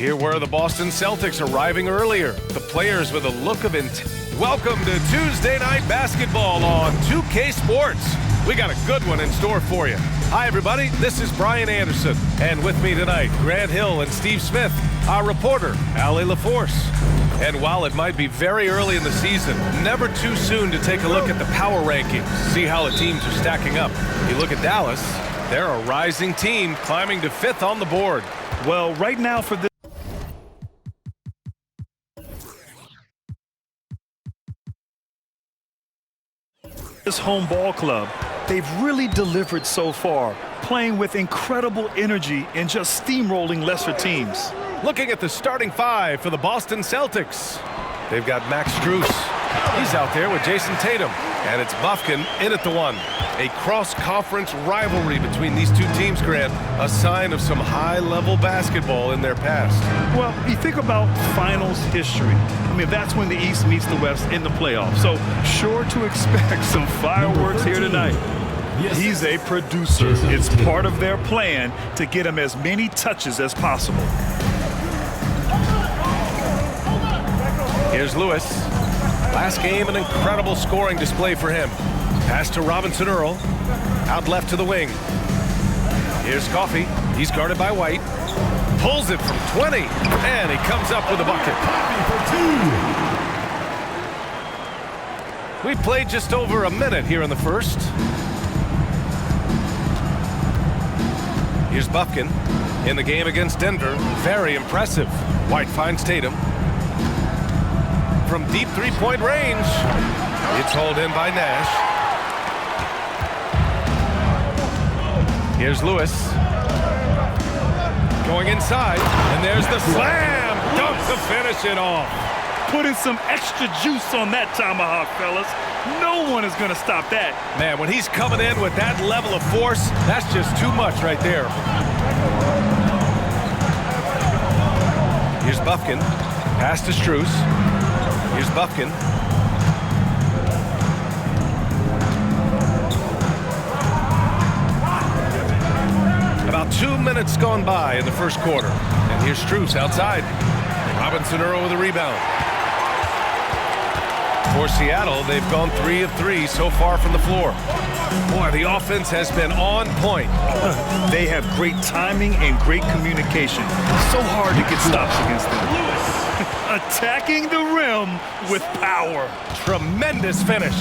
Here were the Boston Celtics arriving earlier. The players with a look of intent. Welcome to Tuesday Night Basketball on 2K Sports. We got a good one in store for you. Hi, everybody. This is Brian Anderson. And with me tonight, Grant Hill and Steve Smith, our reporter, Allie LaForce. And while it might be very early in the season, never too soon to take a look at the power rankings, see how the teams are stacking up. You look at Dallas, they're a rising team climbing to 5th on the board. Well, right now for this home ball club, they've really delivered so far, playing with incredible energy and just steamrolling lesser teams. Looking at the starting five for the Boston Celtics. They've got Max Strus. He's out there with Jason Tatum. And it's Bufkin in at the one. A cross-conference rivalry between these two teams, Grant. A sign of some high-level basketball in their past. Well, you think about finals history. I mean, that's when the East meets the West in the playoffs. So sure to expect some fireworks here tonight. He's a producer. It's part of their plan to get him as many touches as possible. Here's Lewis. Last game, an incredible scoring display for him. Pass to Robinson Earl. Out left to the wing. Here's Coffey. He's guarded by White. Pulls it from 20. And he comes up with a bucket. We played just over a minute here in the first. Here's Bufkin in the game against Denver. Very impressive. White finds Tatum. From deep three-point range. It's hauled in by Nash. Here's Lewis. Going inside. And there's the slam. Dunk to finish it off. Putting some extra juice on that tomahawk, fellas. No one is going to stop that. Man, when he's coming in with that level of force, that's just too much right there. Here's Bufkin. Pass to Strus. Here's Bufkin. About 2 minutes gone by in the first quarter. And here's Strus outside. Robinson Earl with a rebound. For Seattle, they've gone 3 of 3 so far from the floor. Boy, the offense has been on point. They have great timing and great communication. So hard to get stops against them. Attacking the rim with power. Tremendous finish.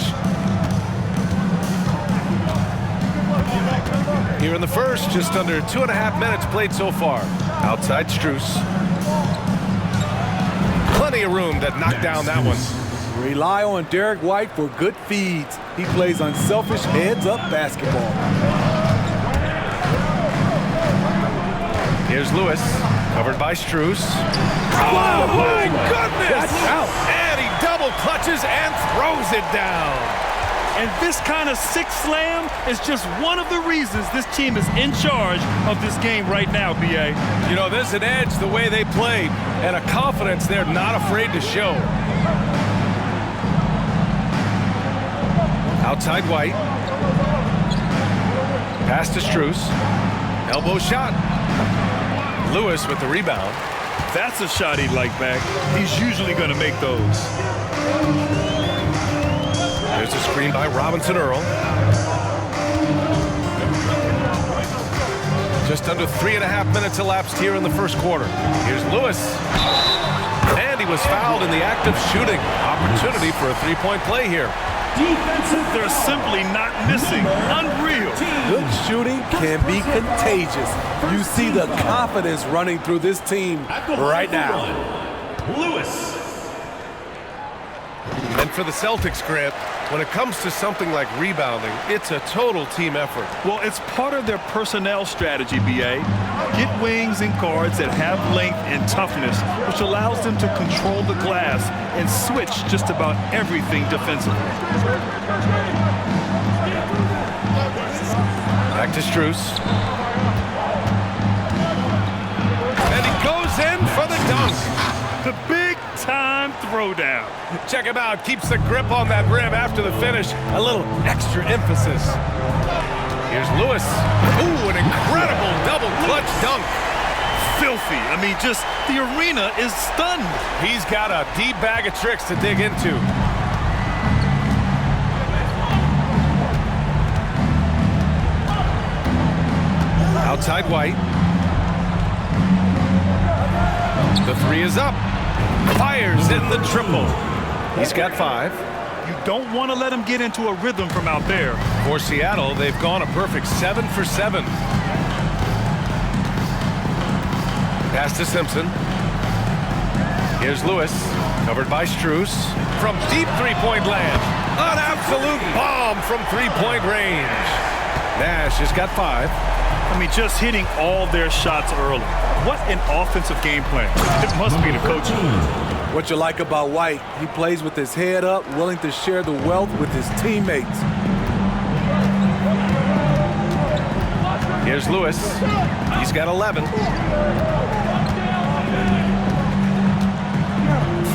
Here in the first, just under 2.5 minutes played so far. Outside Strus. Plenty of room to knock down that one. Rely on Derek White for good feeds. He plays unselfish heads-up basketball. Here's Lewis, covered by Strus. Oh, my goodness! And he double clutches and throws it down. And this kind of sick slam is just one of the reasons this team is in charge of this game right now, B.A. You know, there's an edge the way they play and a confidence they're not afraid to show. Outside White. Pass to Strus. Elbow shot. Lewis with the rebound. That's a shot he'd like back. He's usually going to make those. There's a screen by Robinson Earl. Just under 3.5 minutes elapsed here in the first quarter. Here's Lewis. And he was fouled in the act of shooting. Opportunity for a three-point play here. They're simply not missing. Unreal. Good shooting can be contagious. You see the confidence running through this team right now. Lewis. And for the Celtics, Grant, when it comes to something like rebounding, it's a total team effort. Well, it's part of their personnel strategy, B.A. Get wings and guards that have length and toughness, which allows them to control the glass and switch just about everything defensively. Back to Strus. And he goes in for the dunk. The big-time throwdown. Check him out. Keeps the grip on that rim after the finish. A little extra emphasis. Here's Lewis. Ooh, an incredible double clutch dunk. filthy. I mean, just the arena is stunned. He's got a deep bag of tricks to dig into. Outside White. The three is up. Fires in the triple. He's got 5. You don't want to let him get into a rhythm from out there. For Seattle, they've gone a perfect 7 for 7. Pass to Simpson. Here's Lewis, covered by Strus. From deep three-point land. An absolute bomb from three-point range. Nash has got 5. I mean, just hitting all their shots early. What an offensive game plan. It must be the coaching. What you like about White, he plays with his head up, willing to share the wealth with his teammates. Here's Lewis. He's got 11.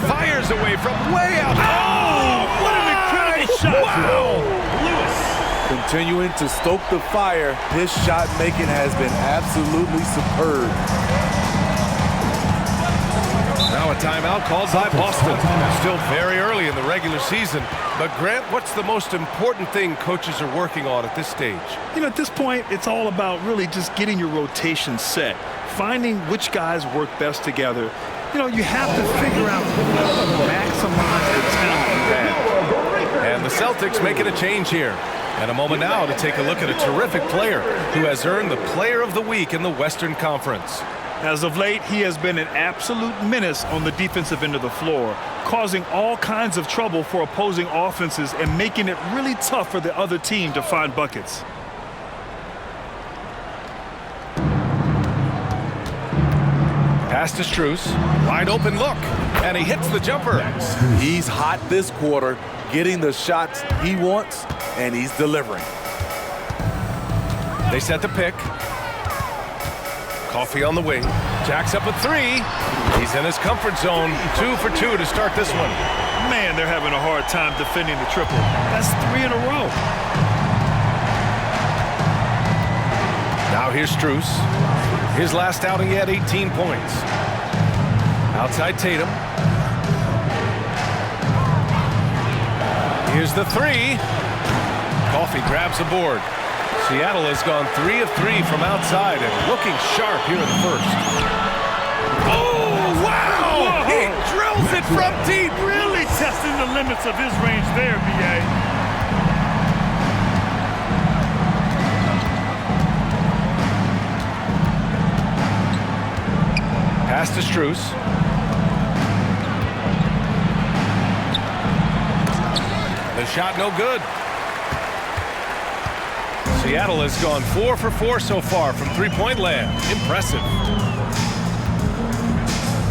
Fires away from way out. Oh, what an incredible shot. Wow. Continuing to stoke the fire, his shot making has been absolutely superb. Now a timeout called by Boston. Still very early in the regular season. But Grant, what's the most important thing coaches are working on at this stage? You know, at this point, it's all about really just getting your rotation set, finding which guys work best together. You know, you have to figure out how to maximize the talent you have. And the Celtics making a change here. And a moment now to take a look at a terrific player who has earned the Player of the Week in the Western Conference. As of late, he has been an absolute menace on the defensive end of the floor, causing all kinds of trouble for opposing offenses and making it really tough for the other team to find buckets. Pass to Strus. Wide open look. And he hits the jumper. He's hot this quarter, getting the shots he wants, and he's delivering. They set the pick. Coffee on the wing. Jacks up a 3. He's in his comfort zone. 2 for 2 to start this one. Man, they're having a hard time defending the triple. That's 3 in a row. Now here's Strus. His last outing, he had 18 points. Outside Tatum. Here's the 3. Coffee grabs the board. Seattle has gone 3 of 3 from outside and looking sharp here in the first. Oh, wow! Whoa. He drills it from deep. Really testing the limits of his range there, B.A. Pass to Strus. The shot no good. Seattle has gone 4 for 4 so far from three-point land. Impressive.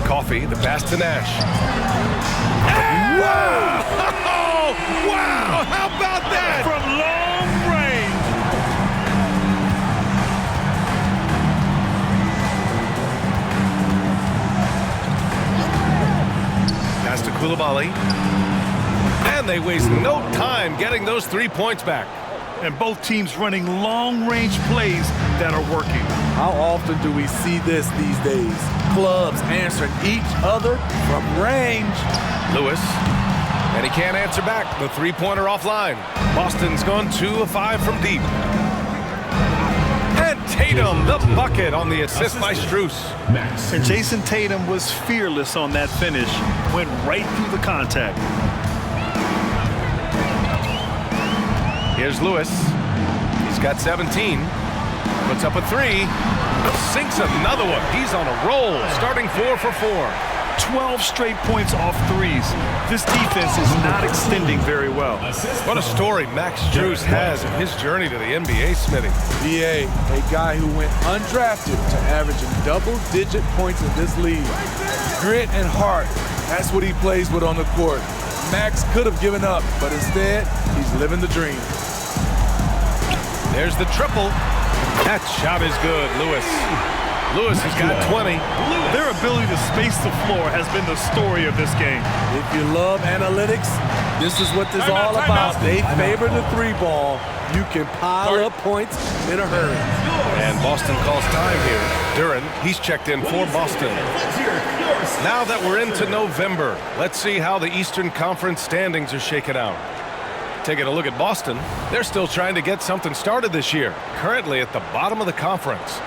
Coffee, the pass to Nash. Wow! Wow! How about that? From long range. Pass to Coulibaly. And they waste no time getting those 3 points back. And both teams running long-range plays that are working. How often do we see this these days? Clubs answering each other from range. Lewis, and he can't answer back. The three-pointer offline. Boston's gone 2 of 5 from deep. And Tatum, the bucket on the assist by Strus. And Jason Tatum was fearless on that finish. Went right through the contact. Here's Lewis. He's got 17. Puts up a 3. Sinks another one. He's on a roll, starting 4 for 4. 12 straight points off threes. This defense is not extending very well. What a story Max Strus has in his journey to the NBA, Smitty. B.A., a guy who went undrafted to averaging double-digit points in this league. Grit and heart, that's what he plays with on the court. Max could have given up, but instead, he's living the dream. There's the triple. That shot is good, Lewis. Lewis has got 20. Their ability to space the floor has been the story of this game. If you love analytics, This is what this is all about. They favor the three ball. You can pile up points in a hurry. And Boston calls time here. Duren, he's checked in for Boston. Now that we're into November, let's see how the Eastern Conference standings are shaken out. Taking a look at Boston, they're still trying to get something started this year. Currently at the bottom of the conference.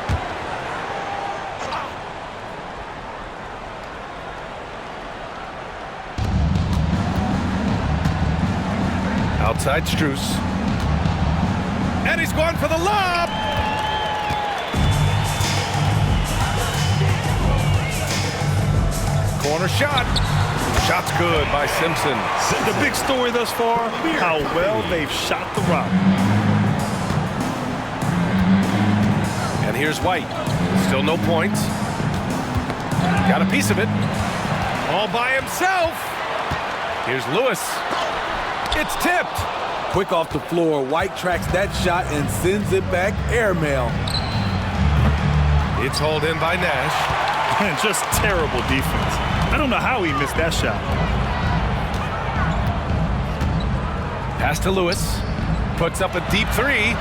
Outside Strus. And he's going for the lob! Corner shot. Shot's good by Simpson. The big story thus far, how well they've shot the rock. And here's White. Still no points. Got a piece of it. All by himself. Here's Lewis. It's tipped. Quick off the floor. White tracks that shot and sends it back airmail. It's hauled in by Nash. And just terrible defense. I don't know how he missed that shot. Pass to Lewis. Puts up a deep three.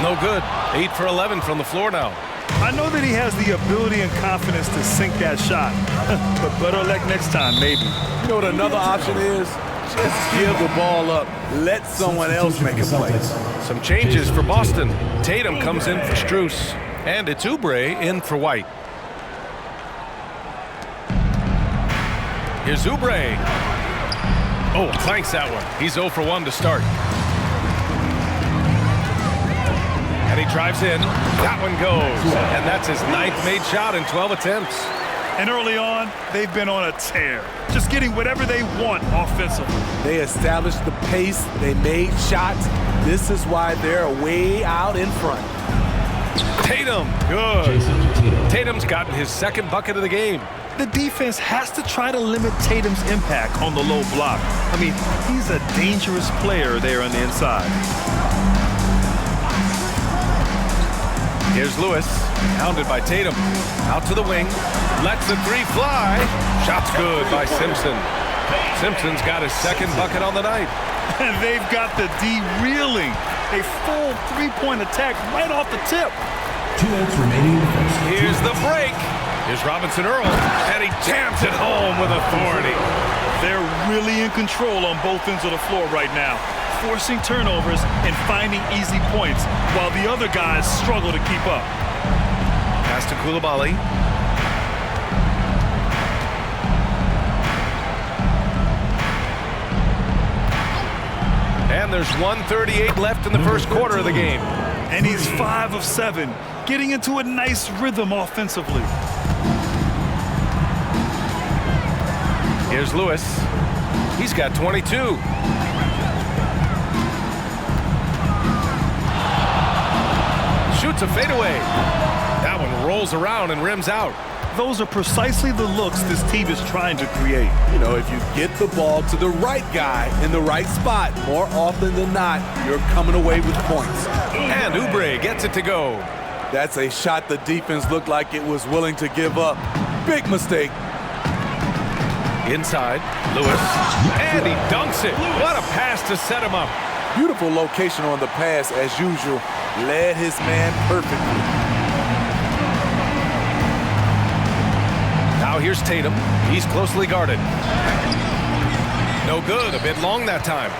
No good. 8 for 11 from the floor now. I know that he has the ability and confidence to sink that shot. But better luck next time, maybe. You know what another option is? Just give the ball up. Let someone else make a play. Some changes for Boston. Tatum comes in for Strus. And it's Oubre in for White. Here's Oubre. Oh, clanks that one. He's 0 for 1 to start. And he drives in. That one goes. And that's his 9th made shot in 12 attempts. And early on, they've been on a tear. Just getting whatever they want offensively. They established the pace. They made shots. This is why they're way out in front. Tatum, good. Tatum's gotten his 2nd bucket of the game. The defense has to try to limit Tatum's impact on the low block. I mean, he's a dangerous player there on the inside. Here's Lewis, hounded by Tatum. Out to the wing, lets the three fly. Shot's good by Simpson. Simpson's got his 2nd bucket on the night. And they've got the D reeling. A full three-point attack right off the tip. 2 minutes remaining in the first. Here's the break. Here's Robinson Earl, and he jams it home with authority. They're really in control on both ends of the floor right now, forcing turnovers and finding easy points while the other guys struggle to keep up. Pass to Coulibaly. And there's 1:38 left in the first quarter of the game. And he's 5 of 7, getting into a nice rhythm offensively. Here's Lewis. He's got 22. Shoots a fadeaway. That one rolls around and rims out. Those are precisely the looks this team is trying to create. You know, if you get the ball to the right guy in the right spot, more often than not, you're coming away with points. And Oubre gets it to go. That's a shot the defense looked like it was willing to give up. Big mistake. Inside, Lewis, and he dunks it. What a pass to set him up. Beautiful location on the pass, as usual. Led his man perfectly. Now here's Tatum. He's closely guarded. No good, a bit long that time.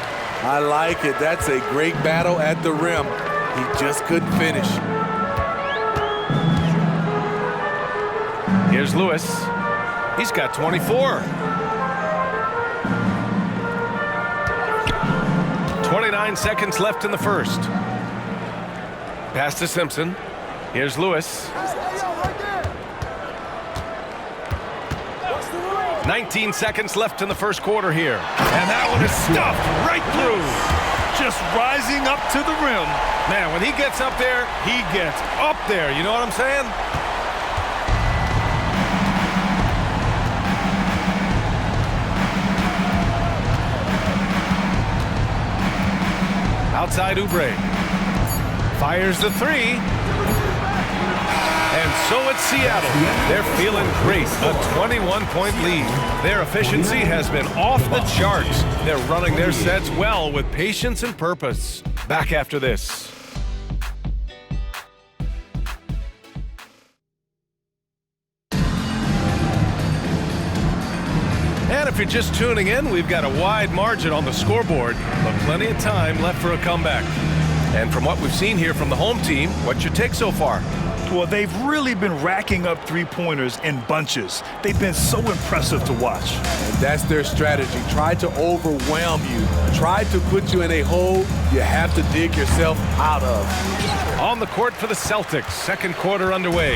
I like it. That's a great battle at the rim. He just couldn't finish. Here's Lewis. He's got 24. 29 seconds left in the first. Pass to Simpson. Here's Lewis. 19 seconds left in the first quarter here. And that one is stuffed right through. Just rising up to the rim. Man, when he gets up there, he gets up there. You know what I'm saying? Outside Oubre. Fires the three. And so it's Seattle. They're feeling great. A 21-point lead. Their efficiency has been off the charts. They're running their sets well with patience and purpose. Back after this. And if you're just tuning in, we've got a wide margin on the scoreboard, but plenty of time left for a comeback. And from what we've seen here from the home team, what's your take so far? Well, they've really been racking up three-pointers in bunches. They've been so impressive to watch. And that's their strategy. Try to overwhelm you. Try to put you in a hole you have to dig yourself out of. On the court for the Celtics, second quarter underway.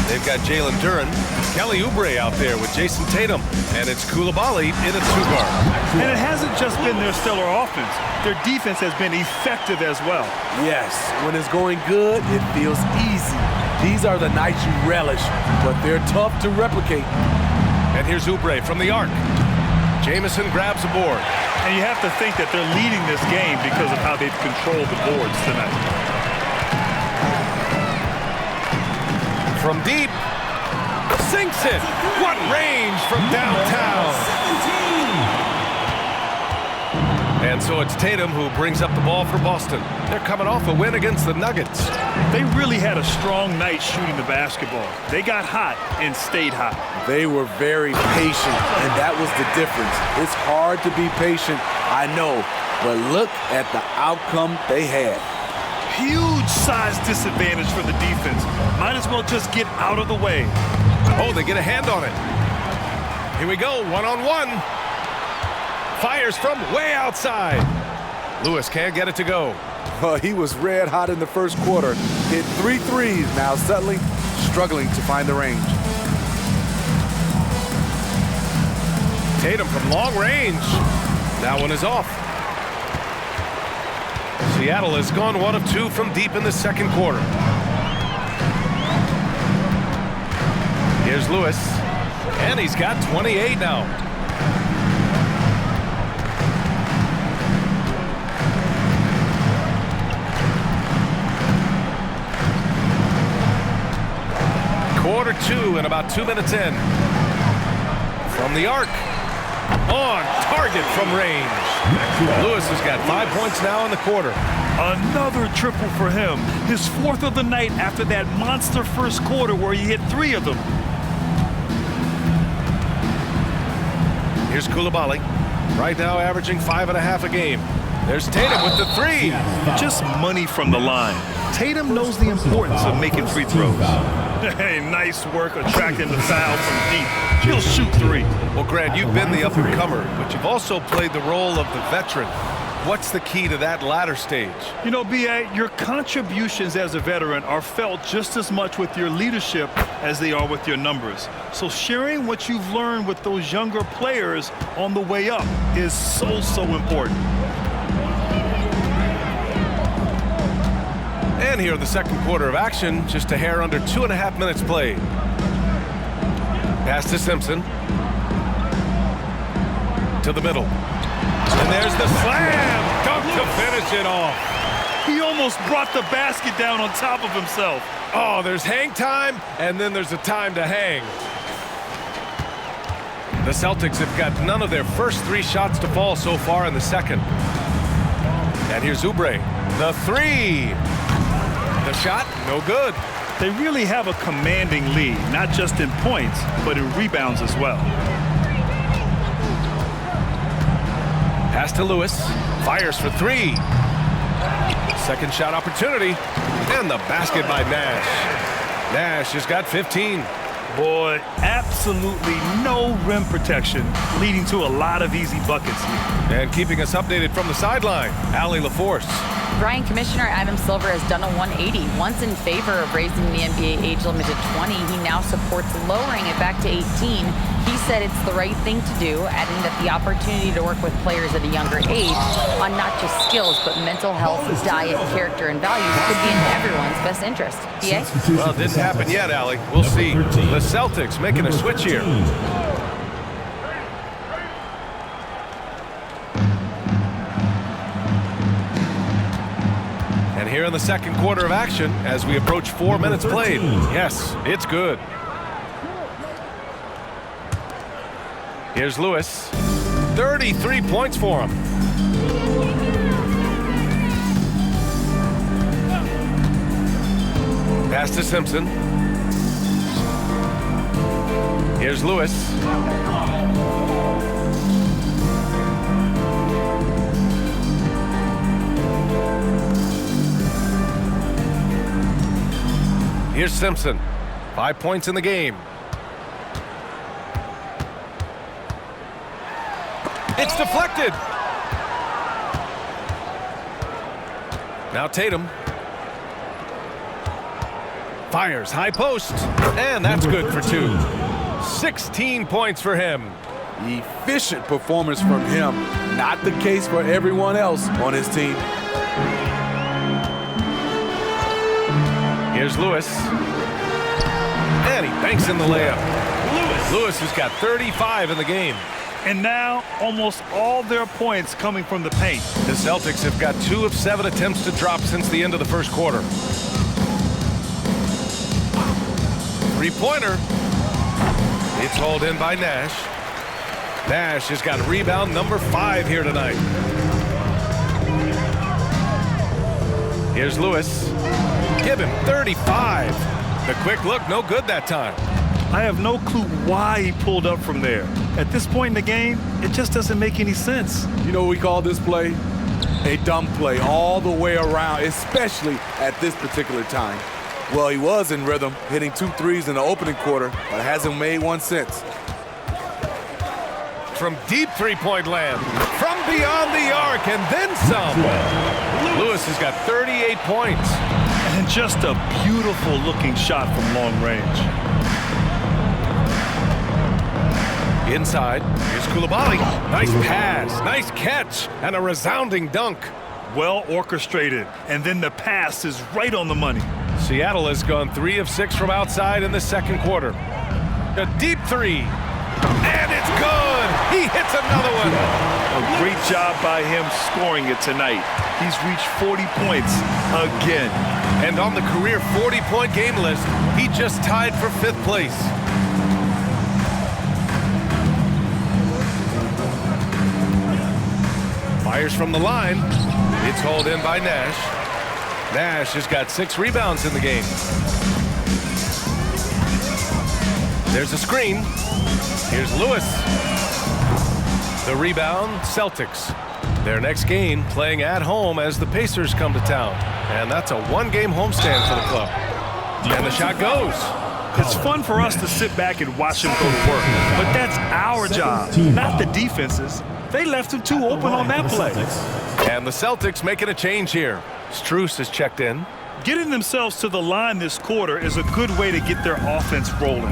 They've got Jalen Duren, Kelly Oubre out there with Jason Tatum, and it's Coulibaly in a two-guard. And it hasn't just been their stellar offense. Their defense has been effective as well. Yes, when it's going good, it feels easy. These are the nights you relish, but they're tough to replicate. And here's Oubre from the arc. Jamison grabs a board. And you have to think that they're leading this game because of how they've controlled the boards tonight. From deep, sinks it. What range from downtown. And so it's Tatum who brings up the ball for Boston. They're coming off a win against the Nuggets. They really had a strong night shooting the basketball. They got hot and stayed hot. They were very patient, and that was the difference. It's hard to be patient, I know, but look at the outcome they had. Huge size disadvantage for the defense. Might as well just get out of the way. Oh, they get a hand on it. Here we go, one-on-one. Fires from way outside. Lewis can't get it to go. He was red hot in the first quarter. Hit 3 threes, now struggling to find the range. Tatum from long range. That one is off. Seattle has gone 1 of 2 from deep in the second quarter. Here's Lewis, and he's got 28 now. Quarter 2 and about 2 minutes in. From the arc. On target from range. Lewis has got 5 points now in the quarter. Another triple for him. His 4th of the night after that monster first quarter where he hit 3 of them. Here's Coulibaly. Right now averaging 5.5 a game. There's Tatum with the 3. Just money from the line. Tatum knows the importance of making free throws. Hey, nice work attracting the foul from deep. He'll shoot 3. Well, Grant, you've been the up-and-comer, but you've also played the role of the veteran. What's the key to that latter stage? You know, B.A., your contributions as a veteran are felt just as much with your leadership as they are with your numbers. So sharing what you've learned with those younger players on the way up is so important. And here in the second quarter of action, just a hair under 2.5 minutes played. Pass to Simpson. To the middle. And there's the slam! Dunk to finish it off. He almost brought the basket down on top of himself. Oh, there's hang time, and then there's a time to hang. The Celtics have got none of their first 3 shots to fall so far in the second. And here's Oubre. The 3. The shot, no good. They really have a commanding lead, not just in points, but in rebounds as well. Pass to Lewis. Fires for 3. Second shot opportunity. And the basket by Nash. Nash has got 15. Boy, absolutely no rim protection, leading to a lot of easy buckets here. And keeping us updated from the sideline, Allie LaForce. Brian, Commissioner Adam Silver has done a 180. Once in favor of raising the NBA age limit to 20, he now supports lowering it back to 18. He said it's the right thing to do, adding that the opportunity to work with players at a younger age on not just skills, but mental health, diet, character, and values could be in everyone's best interest. DA? Well, it didn't happen yet, Allie. We'll see. The Celtics making a switch here. Here in the second quarter of action as we approach 4 minutes played. Yes, it's good. Here's Lewis. 33 points for him. Pass to Simpson. Here's Lewis. Here's Simpson. 5 points in the game. It's deflected. Now Tatum. Fires high post. And that's good for 2. 16 points for him. Efficient performance from him. Not the case for everyone else on his team. Here's Lewis. And he banks in the layup. Lewis has got 35 in the game. And now almost all their points coming from the paint. The Celtics have got 2 of 7 attempts to drop since the end of the first quarter. Three-pointer. It's hauled in by Nash. Nash has got rebound number 5 here tonight. Here's Lewis. Give him 35. The quick look, no good that time. I have no clue why he pulled up from there. At this point in the game, it just doesn't make any sense. You know what we call this play? A dumb play all the way around, especially at this particular time. Well, he was in rhythm, hitting 2 threes in the opening quarter, but hasn't made one since. From deep three-point land, from beyond the arc, and then some. Lewis has got 38 points. And just a beautiful-looking shot from long range. Inside, here's Coulibaly. Nice pass, nice catch, and a resounding dunk. Well orchestrated, and then the pass is right on the money. Seattle has gone 3 of 6 from outside in the second quarter. A deep 3, and it's good. He hits another one. A great job by him scoring it tonight. He's reached 40 points again. And on the career 40-point game list, he just tied for 5th place. Fires from the line. It's hauled in by Nash. Nash has got 6 rebounds in the game. There's a screen. Here's Lewis. The rebound, Celtics. Their next game playing at home as the Pacers come to town. And that's a 1-game homestand for the club. And the shot goes. It's fun for us to sit back and watch him go to work. But that's our job, not the defense's. They left him too open on that play. And the Celtics making a change here. Strus has checked in. Getting themselves to the line this quarter is a good way to get their offense rolling.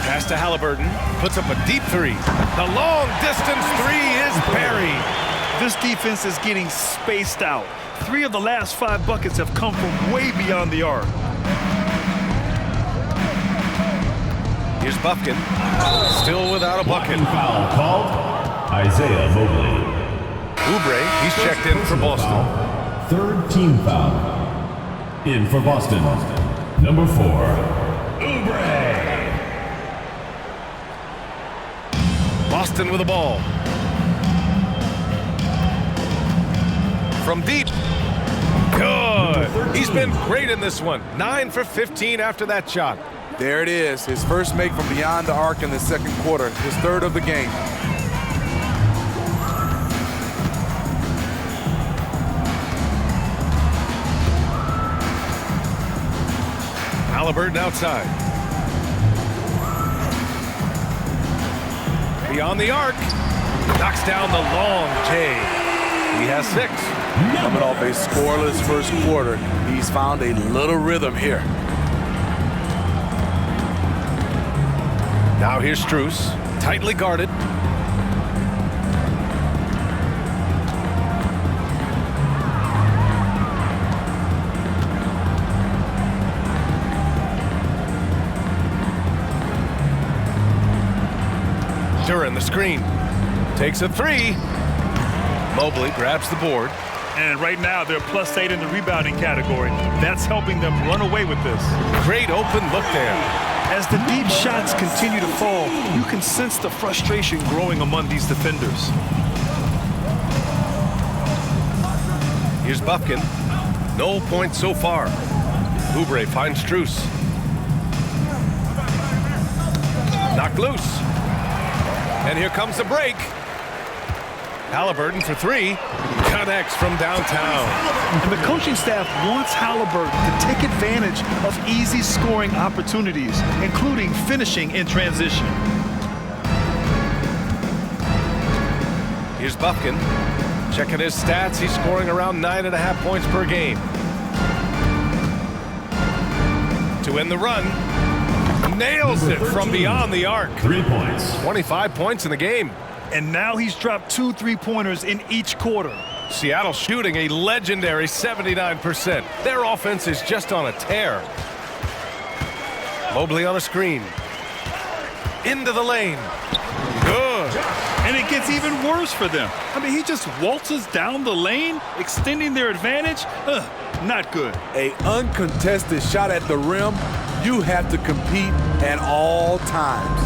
Pass to Halliburton. Puts up a deep 3. The long distance 3 is buried. This defense is getting spaced out. 3 of the last 5 buckets have come from way beyond the arc. Here's Bufkin. Still without a bucket. Foul called. Isaiah Mobley. Oubre, he's checked in for Boston. 3rd team foul. In for Boston. Number 4. Oubre. Boston with the ball. From deep. Good. He's been great in this one. 9 for 15 after that shot. There it is, his first make from beyond the arc in the second quarter, his 3rd of the game. Halliburton outside. Beyond the arc. Knocks down the long J. He has 6. Coming off a scoreless first quarter, he's found a little rhythm here. Now here's Strus, tightly guarded. Duren, the screen. Takes a three. Mobley grabs the board. And right now, they're +8 in the rebounding category. That's helping them run away with this. Great open look there. As the deep shots continue to fall, you can sense the frustration growing among these defenders. Here's Bufkin. No points so far. Oubre finds Strus. Knocked loose. And here comes the break. Halliburton for three. Connects from downtown. And the coaching staff wants Halliburton to take advantage of easy scoring opportunities, including finishing in transition. Here's Bufkin. Checking his stats, he's scoring around 9.5 points per game. To end the run. Nails it from beyond the arc. 3 points. 25 points in the game. And now he's dropped 2 3-pointers in each quarter. Seattle shooting a legendary 79%. Their offense is just on a tear. Mobley on a screen. Into the lane. Good. And it gets even worse for them. I mean, he just waltzes down the lane, extending their advantage. Not good. An uncontested shot at the rim, you have to compete at all times.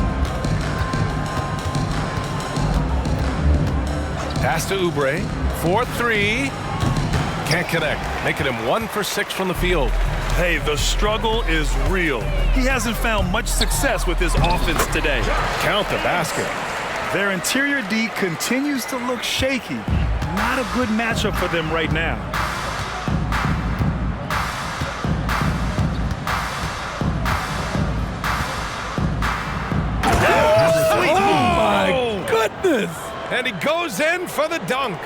Pass to Oubre. 4-3. Can't connect. Making him 1 for 6 from the field. Hey, the struggle is real. He hasn't found much success with his offense today. Count the basket. Their interior D continues to look shaky. Not a good matchup for them right now. Oh, my goodness. And he goes in for the dunk.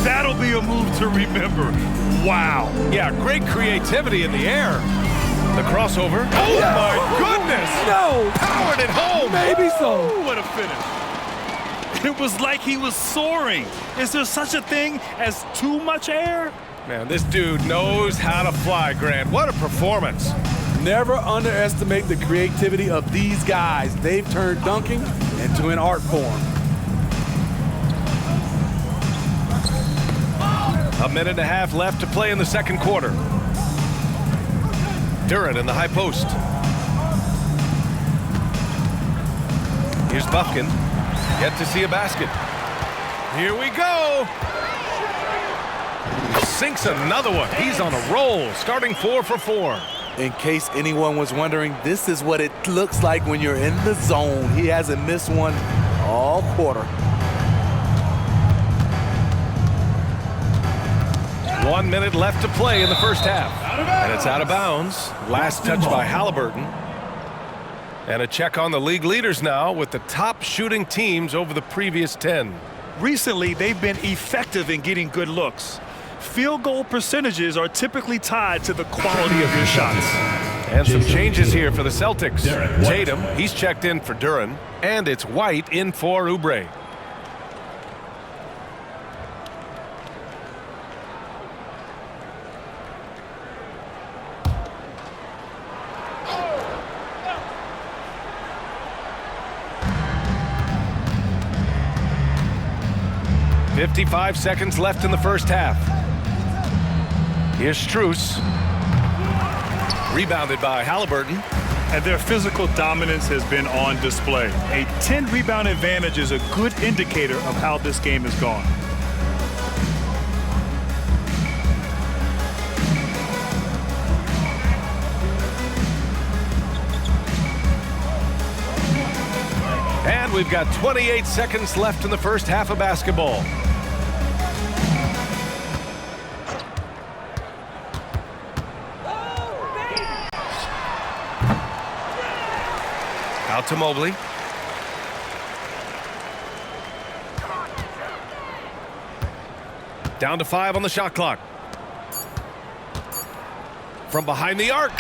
That'll be a move to remember. Wow. Yeah, great creativity in the air. The crossover. Oh, my goodness. No. Powered it home. Maybe so. Ooh, what a finish. It was like he was soaring. Is there such a thing as too much air? Man, this dude knows how to fly, Grant. What a performance. Never underestimate the creativity of these guys. They've turned dunking into an art form. A minute and a half left to play in the second quarter. Duren in the high post. Here's Bufkin. Yet to see a basket. Here we go. Sinks another one. He's on a roll, starting 4 for 4. In case anyone was wondering, this is what it looks like when you're in the zone. He hasn't missed one all quarter. 1 minute left to play in the first half. And it's out of bounds. Last touch by Halliburton. And a check on the league leaders now with the top shooting teams over the previous 10. Recently, they've been effective in getting good looks. Field goal percentages are typically tied to the quality of your shots. And some changes here for the Celtics. Tatum, he's checked in for Duren. And it's White in for Oubre. .55 seconds left in the first half. Here's Strus. Rebounded by Halliburton. And their physical dominance has been on display. A 10-rebound advantage is a good indicator of how this game has gone. And we've got 28 seconds left in the first half of basketball. Out to Mobley. Down to 5 on the shot clock. From behind the arc.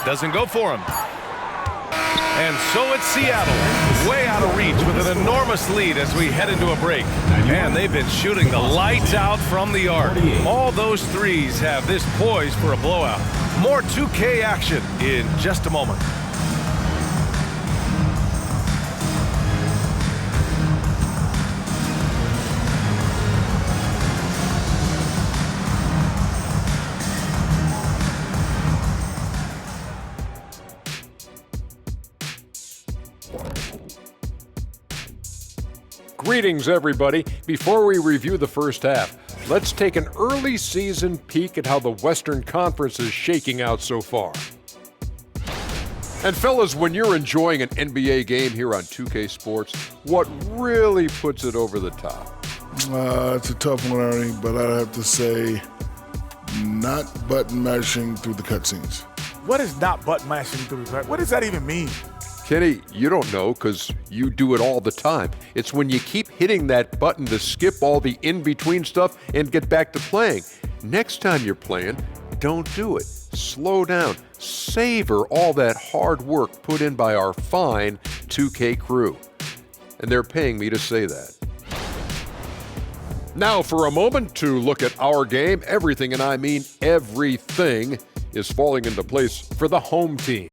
Doesn't go for him. And so it's Seattle, way out of reach with an enormous lead as we head into a break. And they've been shooting the lights out from the arc. All those threes have this poised for a blowout. More 2K action in just a moment. Greetings, everybody. Before we review the first half, let's take an early season peek at how the Western Conference is shaking out so far. And fellas, when you're enjoying an NBA game here on 2K Sports, what really puts it over the top? It's a tough one, Ernie, but I'd have to say not button mashing through the cutscenes. What is not button mashing through? What does that even mean? Kenny, you don't know because you do it all the time. It's when you keep hitting that button to skip all the in-between stuff and get back to playing. Next time you're playing, don't do it. Slow down. Savor all that hard work put in by our fine 2K crew. And they're paying me to say that. Now for a moment to look at our game. Everything, and I mean everything, is falling into place for the home team.